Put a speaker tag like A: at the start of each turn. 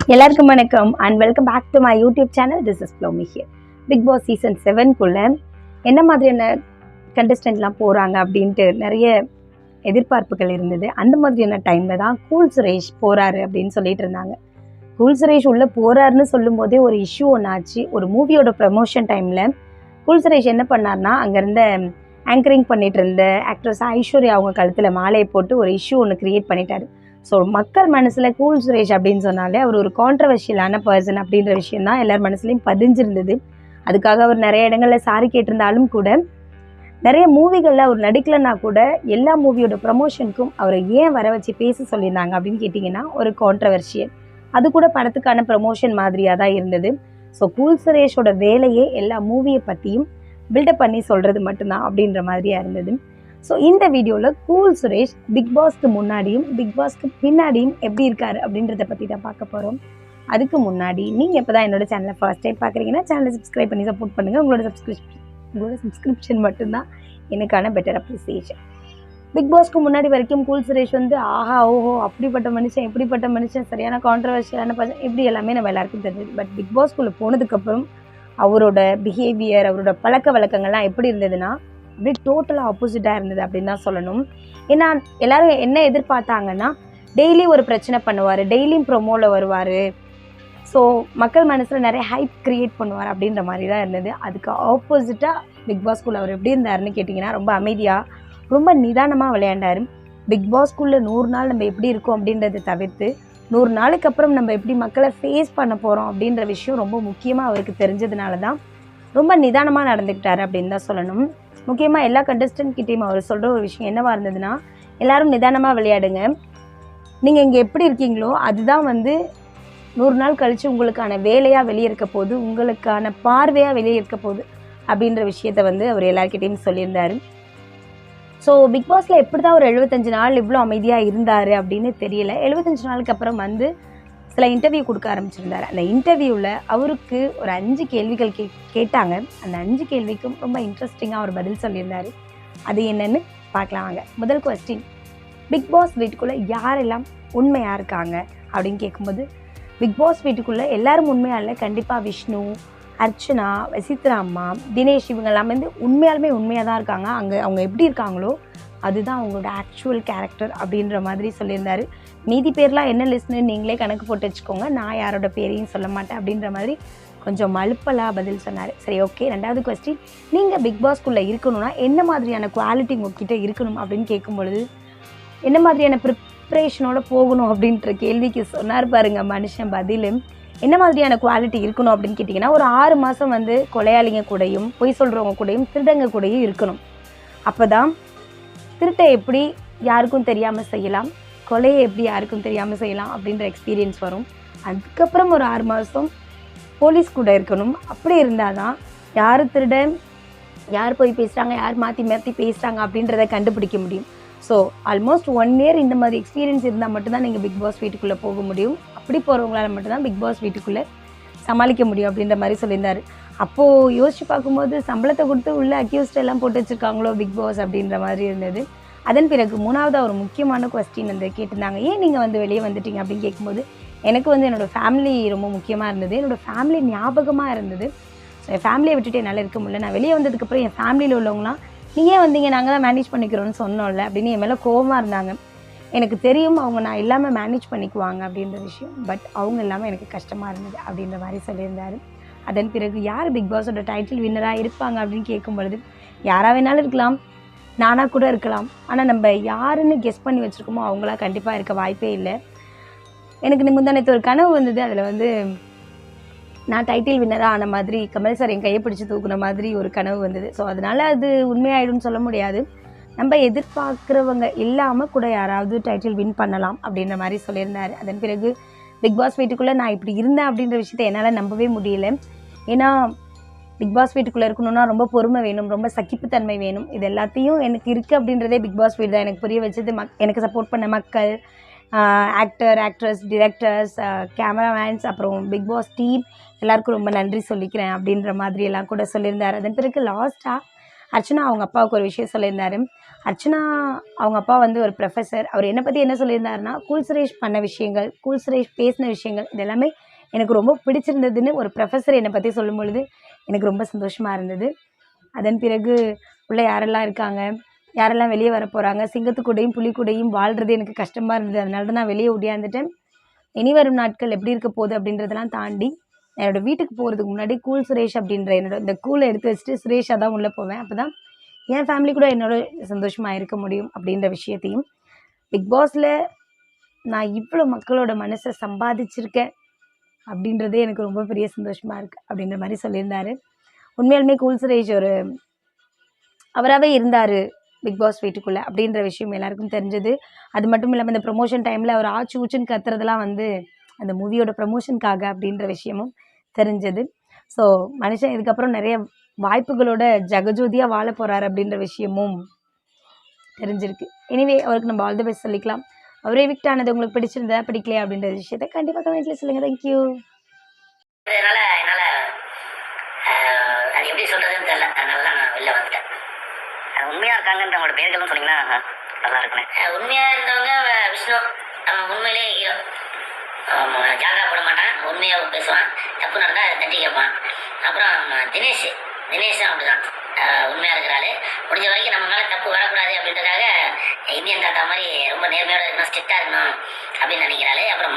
A: எல்லாருக்கும் வணக்கம் and welcome back to my YouTube channel. This is Flomi here. Big boss season 7க்குள்ள என்ன மாதிரியான கண்டஸ்டன்ட்லாம் போகிறாங்க அப்படின்ட்டு நிறைய எதிர்பார்ப்புகள் இருந்தது. அந்த மாதிரியான டைமில் தான் கூல் சுரேஷ் போகிறாரு அப்படின்னு சொல்லிட்டு இருந்தாங்க. கூல் சுரேஷ் உள்ளே போகிறாருன்னு சொல்லும் போதே ஒரு இஷ்யூ ஒன்று ஆச்சு. ஒரு மூவியோட ப்ரமோஷன் டைமில் கூல் சுரேஷ் என்ன பண்ணார்னா, அங்கே இருந்த ஆங்கரிங் பண்ணிட்டு இருந்த ஆக்ட்ரஸ் ஐஸ்வர்யா அவங்க கழுத்தில் மாலையை போட்டு ஒரு இஷ்யூ ஒன்று கிரியேட் பண்ணிட்டாரு. ஸோ மக்கள் மனசில் கூல் சுரேஷ் அப்படின்னு சொன்னாலே அவர் ஒரு கான்ட்ரவர்ஷியலான பர்சன் அப்படின்ற விஷயம் தான் எல்லார் மனசுலையும் பதிஞ்சிருந்தது. அதுக்காக அவர் நிறைய இடங்களில் சாரி கேட்டிருந்தாலும் கூட, நிறைய மூவிகளில் அவர் நடிக்கலைன்னா கூட எல்லா மூவியோட ப்ரமோஷனுக்கும் அவரை ஏன் வர வச்சு பேச சொல்லியிருந்தாங்க அப்படின்னு கேட்டிங்கன்னா, ஒரு கான்ட்ரவர்ஷியல். அது கூட படத்துக்கான ப்ரமோஷன் மாதிரியாக தான் இருந்தது. ஸோ கூல் சுரேஷோட வேலையே எல்லா மூவியை பற்றியும் பில்டப் பண்ணி சொல்கிறது மட்டும்தான் அப்படின்ற மாதிரியாக இருந்தது. ஸோ இந்த வீடியோவில் கூல் சுரேஷ் பிக் பாஸ்க்கு முன்னாடியும் பிக் பாஸ்க்கு பின்னாடியும் எப்படி இருக்காரு அப்படின்றத பற்றி தான் பார்க்க போகிறோம். அதுக்கு முன்னாடி நீங்கள் இப்போ தான் என்னோட சேனலை ஃபர்ஸ்ட் டைம் பார்க்குறீங்கன்னா சேனலை சப்ஸ்கிரைப் பண்ணி சப்போர்ட் பண்ணுங்கள். உங்களோட சப்ஸ்கிரிப்ஷன் மட்டும்தான் எனக்கான பெட்டர் அப்ரிசியேஷன். பிக் பாஸ்க்கு முன்னாடி வரைக்கும் கூல் சுரேஷ் வந்து ஆஹா ஓஹோ அப்படிப்பட்ட மனுஷன் இப்படிப்பட்ட மனுஷன் சரியான கான்ட்ரவர்ஷியலான பர்சன் இப்படி எல்லாமே நம்ம எல்லாருக்கும் தெரிஞ்சது. பட் பிக் பாஸ்க்குள்ளே போனதுக்கப்புறம் அவரோட பிஹேவியர், அவரோட பழக்க வழக்கங்கள்லாம் எப்படி இருந்ததுன்னா அப்படியே டோட்டலாக ஆப்போசிட்டாக இருந்தது அப்படின்னு தான் சொல்லணும். ஏன்னா எல்லாரும் என்ன எதிர்பார்த்தாங்கன்னா, டெய்லி ஒரு பிரச்சனை பண்ணுவார், டெய்லியும் ப்ரொமோவில் வருவார், ஸோ மக்கள் மனசில் நிறைய ஹைப் க்ரியேட் பண்ணுவார் அப்படின்ற மாதிரி தான் இருந்தது. அதுக்கு ஆப்போசிட்டாக பிக் பாஸ்குள்ளே அவர் எப்படி இருந்தாருன்னு கேட்டிங்கன்னா, ரொம்ப அமைதியாக ரொம்ப நிதானமாக விளையாண்டார். பிக் பாஸ்குள்ளே 100 நாள் நம்ம எப்படி இருக்கோம் அப்படின்றத தவிர்த்து 100 நாளுக்கு அப்புறம் நம்ம எப்படி மக்களை ஃபேஸ் பண்ண போகிறோம் அப்படின்ற விஷயம் ரொம்ப முக்கியமாக அவருக்கு தெரிஞ்சதுனால தான் ரொம்ப நிதானமாக நடந்துக்கிட்டார் அப்படின்னு தான் சொல்லணும். முக்கியமாக எல்லா கண்டஸ்டன்ட் கிட்டேயும் அவர் சொல்கிற ஒரு விஷயம் என்னவாக இருந்ததுன்னா, எல்லோரும் நிதானமாக விளையாடுங்க, நீங்கள் இங்கே எப்படி இருக்கீங்களோ அதுதான் வந்து 100 நாள் கழித்து உங்களுக்கான வேலையாக வெளியே இருக்க போகுது, உங்களுக்கான பார்வையாக வெளியே இருக்க போகுது அப்படின்ற விஷயத்தை வந்து அவர் எல்லாருக்கிட்டையும் சொல்லியிருந்தார். ஸோ பிக் பாஸில் எப்படி தான் ஒரு 75 நாள் இவ்வளோ அமைதியாக இருந்தார் அப்படின்னு தெரியல. 75 நாளுக்கு அப்புறம் வந்து சில இன்டர்வியூ கொடுக்க ஆரம்பிச்சிருந்தார். அந்த இன்டர்வியூவில் அவருக்கு ஒரு 5 கேள்விகள் கேட்டாங்க. அந்த 5 கேள்விக்கும் ரொம்ப இன்ட்ரெஸ்டிங்காக அவர் பதில் சொல்லியிருந்தார். அது என்னன்னு பார்க்கலாம் வாங்க. முதல் கொஸ்டின், பிக் பாஸ் வீட்டுக்குள்ளே யாரெல்லாம் உண்மையாக இருக்காங்க அப்படின்னு கேட்கும்போது, பிக் பாஸ் வீட்டுக்குள்ளே எல்லாரும் உண்மையாக இல்லை, கண்டிப்பாக விஷ்ணு, அர்ச்சனா, வசித்ரா அம்மா, தினேஷ் இவங்கெல்லாம் வந்து உண்மையாலுமே உண்மையாக தான் இருக்காங்க. அவங்க எப்படி இருக்காங்களோ அதுதான் அவங்களோட ஆக்சுவல் கேரக்டர் அப்படின்ற மாதிரி சொல்லியிருந்தார். மீதி பேர்லாம் என்ன லிஸ்ட்னு நீங்களே கணக்கு போட்டு வச்சுக்கோங்க, நான் யாரோட பேரையும் சொல்ல மாட்டேன் அப்படின்ற மாதிரி கொஞ்சம் மழுப்பலாக பதில் சொன்னார். சரி, ஓகே. 2வது கொஸ்டின், நீங்கள் பிக் பாஸ்குள்ளே இருக்கணும்னா என்ன மாதிரியான குவாலிட்டி உங்ககிட்ட இருக்கணும் அப்படின்னு கேட்கும் பொழுது, என்ன மாதிரியான ப்ரிப்ரேஷனோட போகணும் அப்படின்ற கேள்விக்கு சொன்னார் பாருங்க மனுஷன் பதில். என்ன மாதிரியான குவாலிட்டி இருக்கணும் அப்படின்னு கேட்டிங்கன்னா, ஒரு 6 மாதம் வந்து கொலையாளிங்க கூடயும் பொய் சொல்கிறவங்க கூடயும் திருடங்க கூடயும் இருக்கணும். அப்போ தான் திருட்டை எப்படி யாருக்கும் தெரியாமல் செய்யலாம், கொலையை எப்படி யாருக்கும் தெரியாமல் செய்யலாம் அப்படின்ற எக்ஸ்பீரியன்ஸ் வரும். அதுக்கப்புறம் ஒரு 6 மாதம் போலீஸ் கூட இருக்கணும். அப்படி இருந்தால் தான் யார் திருட, யார் போய் பேசுகிறாங்க, யார் மாற்றி மாற்றி பேசுகிறாங்க அப்படின்றத கண்டுபிடிக்க முடியும். ஸோ ஆல்மோஸ்ட் 1 இயர் இந்த மாதிரி எக்ஸ்பீரியன்ஸ் இருந்தால் மட்டும்தான் நீங்கள் பிக் பாஸ் வீட்டுக்குள்ளே போக முடியும். அப்படி போகிறவங்களால மட்டும்தான் பிக் பாஸ் வீட்டுக்குள்ளே சமாளிக்க முடியும் அப்படின்ற மாதிரி சொல்லியிருந்தார். அப்போது யோசிச்சு பார்க்கும்போது சம்பளத்தை கொடுத்து உள்ள அக்யூஸ்ட் எல்லாம் போட்டு வச்சுருக்காங்களோ பிக் பாஸ் அப்படின்ற மாதிரி இருந்தது. அதன் பிறகு 3வது ஒரு முக்கியமான கொஸ்டின் வந்து கேட்டிருந்தாங்க, ஏன் நீங்கள் வந்து வெளியே வந்துட்டீங்க அப்படின்னு கேட்கும்போது, எனக்கு வந்து என்னோடய ஃபேமிலி ரொம்ப முக்கியமாக இருந்தது, என்னோடய ஃபேமிலி ஞாபகமாக இருந்தது. ஸோ என் ஃபேமிலியை விட்டுட்டு என்னால் இருக்க முடியல. நான் வெளியே வந்ததுக்கப்புறம் என் ஃபேமிலியில் உள்ளவங்களாம் நீங்கள் ஏன் வந்தீங்க, நாங்கள் தான் மேனேஜ் பண்ணிக்கிறோன்னு சொன்னோம்ல அப்படின்னு என் மேலே கோவமாக இருந்தாங்க. எனக்கு தெரியும் அவங்க நான் இல்லாமல் மேனேஜ் பண்ணிக்குவாங்க அப்படின்ற விஷயம், பட் அவங்க இல்லாமல் எனக்கு கஷ்டமாக இருந்தது அப்படின்ற மாதிரி சொல்லியிருந்தார். அதன் பிறகு யார் பிக் பாஸோட டைட்டில் வின்னராக இருப்பாங்க அப்படின்னு கேட்கும் பொழுது, யாராக வேணாலும் இருக்கலாம், நானாக கூட இருக்கலாம், ஆனால் நம்ம யாருன்னு கெஸ் பண்ணி வச்சுருக்கோமோ அவங்களா கண்டிப்பாக இருக்க வாய்ப்பே இல்லை. எனக்கு முந்தானத்து ஒரு கனவு வந்தது. அதில் வந்து நான் டைட்டில் வின்னராக ஆன மாதிரி கமல் சார் என் கையை பிடிச்சி தூக்குன மாதிரி ஒரு கனவு வந்தது. ஸோ அதனால் அது உண்மையாயிடும்னு சொல்ல முடியாது. நம்ம எதிர்பார்க்குறவங்க இல்லாமல் கூட யாராவது டைட்டில் வின் பண்ணலாம் அப்படின்ற மாதிரி சொல்லியிருந்தார். அதன் பிறகு பிக் பாஸ் வீட்டுக்குள்ளே நான் இப்படி இருந்தேன் அப்படின்ற விஷயத்தை என்னால் நம்பவே முடியல. ஏன்னா பிக் பாஸ் வீட்டுக்குள்ளே இருக்கணும்னா ரொம்ப பொறுமை வேணும், ரொம்ப சகிப்புத்தன்மை வேணும். இது எல்லாத்தையும் எனக்கு இருக்குது அப்படின்றதே பிக் பாஸ் வீடு தான் எனக்கு புரிய வச்சது. எனக்கு சப்போர்ட் பண்ண மக்கள், ஆக்டர், ஆக்ட்ரஸ், டிரெக்டர்ஸ், கேமராமேன்ஸ், அப்புறம் பிக் பாஸ் டீம் எல்லாருக்கும் ரொம்ப நன்றி சொல்லிக்கிறேன் அப்படின்ற மாதிரி எல்லாம் கூட சொல்லியிருந்தார். அதன் பிறகு லாஸ்ட்டாக அர்ச்சனா அவங்க அப்பாவுக்கு ஒரு விஷயம் சொல்லியிருந்தார். அர்ச்சனா அவங்க அப்பா வந்து ஒரு ப்ரொஃபஸர். அவர் என்னை பற்றி என்ன சொல்லியிருந்தாருன்னா, கூல் சுரேஷ் பண்ண விஷயங்கள், கூல் சுரேஷ் பேசின விஷயங்கள் இது எல்லாமே எனக்கு ரொம்ப பிடிச்சிருந்ததுன்னு ஒரு ப்ரொஃபஸர் என்னை பற்றி சொல்லும் பொழுது எனக்கு ரொம்ப சந்தோஷமாக இருந்தது. அதன் பிறகு உள்ள யாரெல்லாம் இருக்காங்க, யாரெல்லாம் வெளியே வர போகிறாங்க, சிங்கத்துக்கூடையும் புலிக்கூடையும் வாழ்கிறது எனக்கு கஷ்டமாக இருந்தது. அதனால தான் நான் வெளியே ஓடியாந்துட்டேன். இனி வரும் நாட்கள் எப்படி இருக்க போகுது அப்படின்றதெல்லாம் தாண்டி என்னோடய வீட்டுக்கு போகிறதுக்கு முன்னாடி கூல் சுரேஷ் அப்படின்ற என்னோட இந்த கூலை எடுத்து வச்சுட்டு சுரேஷாக தான் உள்ளே போவேன். அப்போ தான் என் ஃபேமிலி கூட என்னோட சந்தோஷமாக இருக்க முடியும் அப்படின்ற விஷயத்தையும், பிக் பாஸில் நான் இவ்வளோ மக்களோட மனசை சம்பாதிச்சிருக்கேன் அப்படின்றதே எனக்கு ரொம்ப பெரிய சந்தோஷமாக இருக்குது அப்படின்ற மாதிரி சொல்லியிருந்தாரு. உண்மையாலுமே கூல் சுரேஷ் ஒரு அவராகவே இருந்தார் பிக் பாஸ் வீட்டுக்குள்ளே அப்படின்ற விஷயம் எல்லாருக்கும் தெரிஞ்சது. அது மட்டும் இல்லாமல் இந்த ப்ரொமோஷன் டைமில் அவர் ஆச்சு ஊச்சுன்னு கத்துறதெல்லாம் வந்து அந்த மூவியோட ப்ரமோஷனுக்காக அப்படின்ற விஷயமும் தெரிஞ்சது. ஸோ மனுஷன் இதுக்கப்புறம் நிறைய வாய்ப்புகளோட ஜெகஜோதியாக வாழ போகிறாரு அப்படின்ற விஷயமும் தெரிஞ்சிருக்கு. எனிவே அவருக்கு நம்ம ஆல் தி பெஸ்ட் சொல்லிக்கலாம். அவரே எவிக்ட் ஆனது உங்களுக்கு பிடிச்சிருந்தா பிடிக்கலையா அப்படின்ற விஷயத்த கண்டிப்பாக கமெண்ட்ல சொல்லுங்கள். தேங்க்யூ.
B: என்னால் அது எப்படி சொல்கிறதுன்னு தெரியல. அதனால தான் நான் வெளில வந்துட்டேன். உண்மையாக இருக்காங்கன்றவங்களோட பேர்களும் சொன்னீங்கன்னா நல்லா இருக்குண்ணே. உண்மையாக இருந்தவங்க விஷ்ணு, அவன் உண்மையிலே ஹீரோ. ஜாகா போட மாட்டான், உண்மையாக பேசுவான், தப்பு நடந்தால் அதை தட்டி கேட்பான். அப்புறம் தினேஷும் அப்படிதான் உண்மையாக இருக்கிறாள். முடிஞ்ச வரைக்கும் நம்ம மேலே தப்பு வரக்கூடாது அப்படின்றதுக்காக இந்தியன் தாத்தா மாதிரி ரொம்ப நேர்மையோடு இருக்கணும், ஸ்ட்ரிக்டாக இருக்கணும் அப்படின்னு நினைக்கிறாள். அப்புறம்